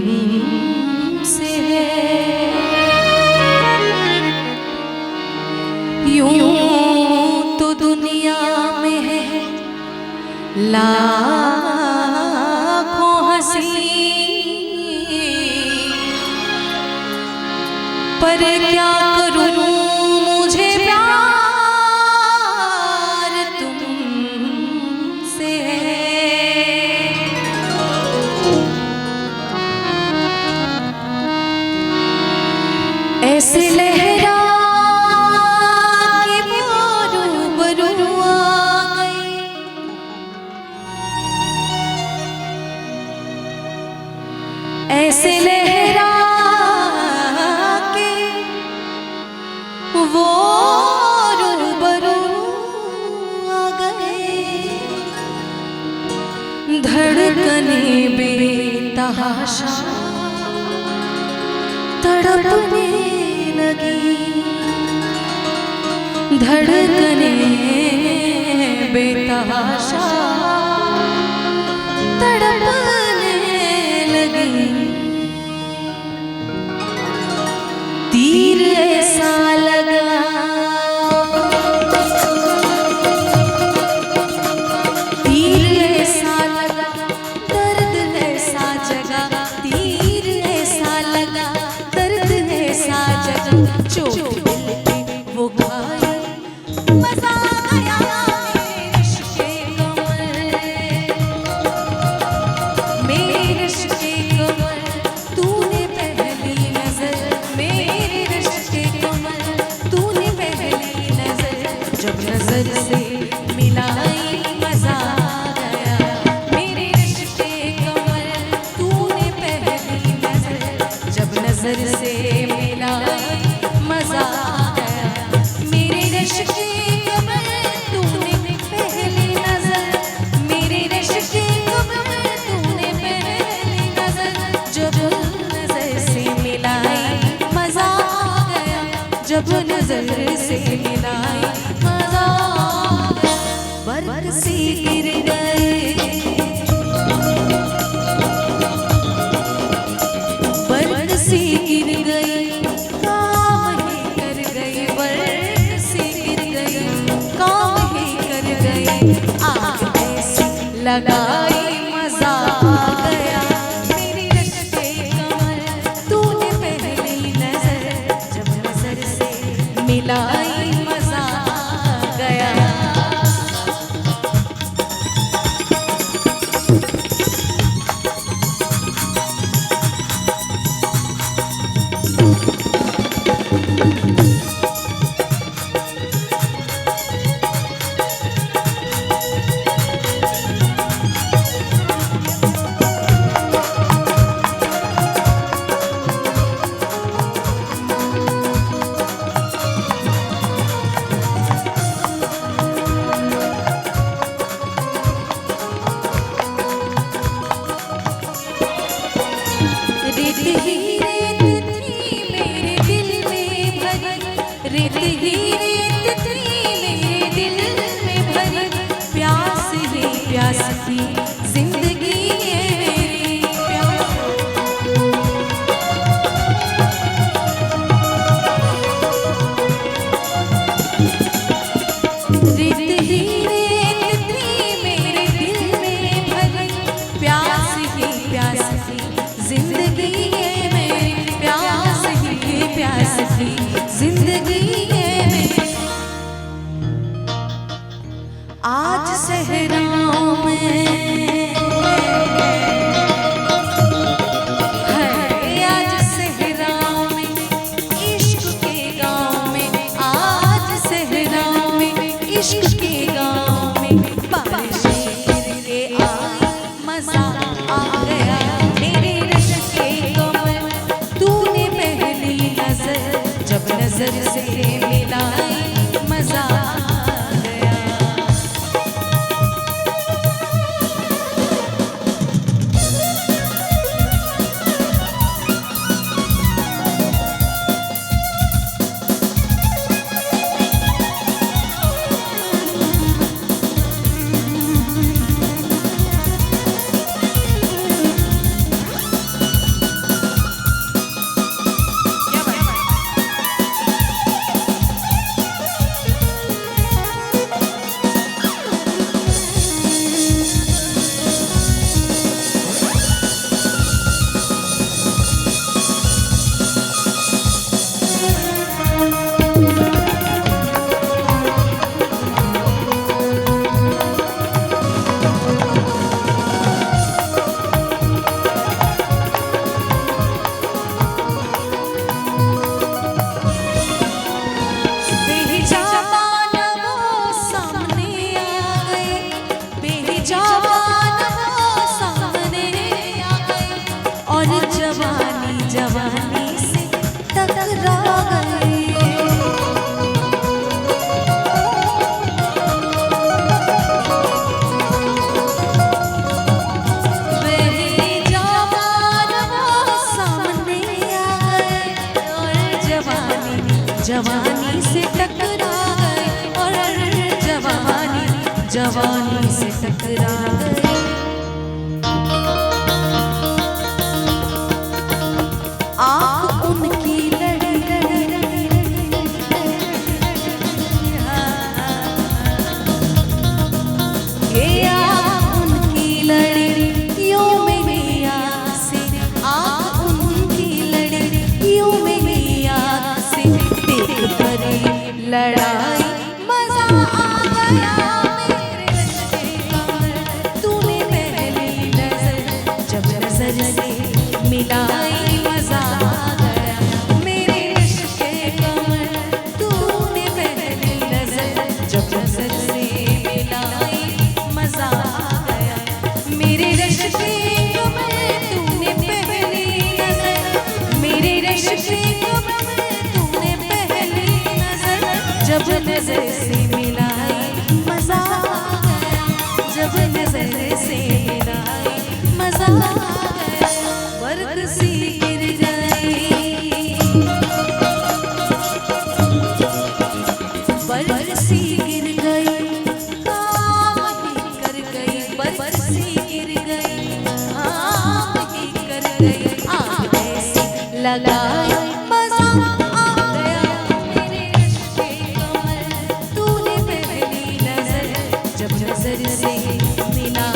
तुमसे है। यूं तो दुनिया में है लाखों हंसी, पर क्या करूं मुझे प्यार तुमसे है। ऐसे लहरा के मारू बरू आ गई, ऐसे लहरा के वो रूबरू आ गए। धड़कने बेतहाशा तड़पने लगी, धड़कने बेतहाशा तड़पने लगी। तीर ऐसा लगा, तीर ऐसा लगा, दर्द ऐसा जगा। तीर ऐसा लगा, दर्द ऐसा जगा। चोट दिल पे वो खाए, मजा आया मेरे रिश्ते कमर, मेरे रिश्ते कमर। तूने पहली नजर, मेरे रिश्ते कमर, तूने पहली नजर। जब नजर से मिलाई मजा गया, मेरे रिश्ते कमर, तूने पहली नजर। जब नजर से मिलाई मजा गया, मेरे रिश्ते कमर, तूने पहली नजर। मेरे रिश्ते कमर, तूने पहली नजर। जब नजर से मिलाई मजा गया, जब नजर से मिलाई मजा गया। बर्फ से गिर गए, बर्फ से गिर गई, काम ही कर गई। बर्फ से गिर गई, काम ही कर गई। आग ऐसी लगाई मजा गया, मेरे रिश्ते कमर, तूने पहली नजर। जब नजर से मिलाई मजा गया। रेत ही रेत थी मेरे दिल में भरी, रेत ही रेत थी मेरे दिल में भरी। प्यास ही प्यास थी जिंदगी है मेरी, प्यास। रेत ही रेत थी मेरे दिल में भरी, प्यास ही प्यास थी जिंदगी है मेरी। प्यास ही प्यास थी जिंदगी है मेरी। आज सहराओं में से टकरा गई। आँख उनकी लड़ी ये आँख उनकी लड़ी यूं मेरी आँख से, आँख उनकी लड़ी यूं मेरी आँख से देख परी लड़ाई। मजा आ गया मेरे रिश्ते कमर, तूने पहली नजर जब नजर से मिलाई। मजा आ गया मेरे रिश्ते कमर, तूने पहली नजर जब नजर से मिलाई। मजा आ गया मेरे रिश्ते कमर, तूने पहली नजर, मेरे रिश्ते कमर तूने पहली नजर जब नजर से मिलाई। मजा आ गया जब नजर से मिलाई। मजा आ गया वर्क सी गिर गई, बरसी गिर गई, काम ही कर गई। बरसी गिर गई, काम ही कर गई। आग ऐसी लगाई। मजा आ गया मेरे रिश्ते कमर, तूने पहली नजर जब नजर से मिला।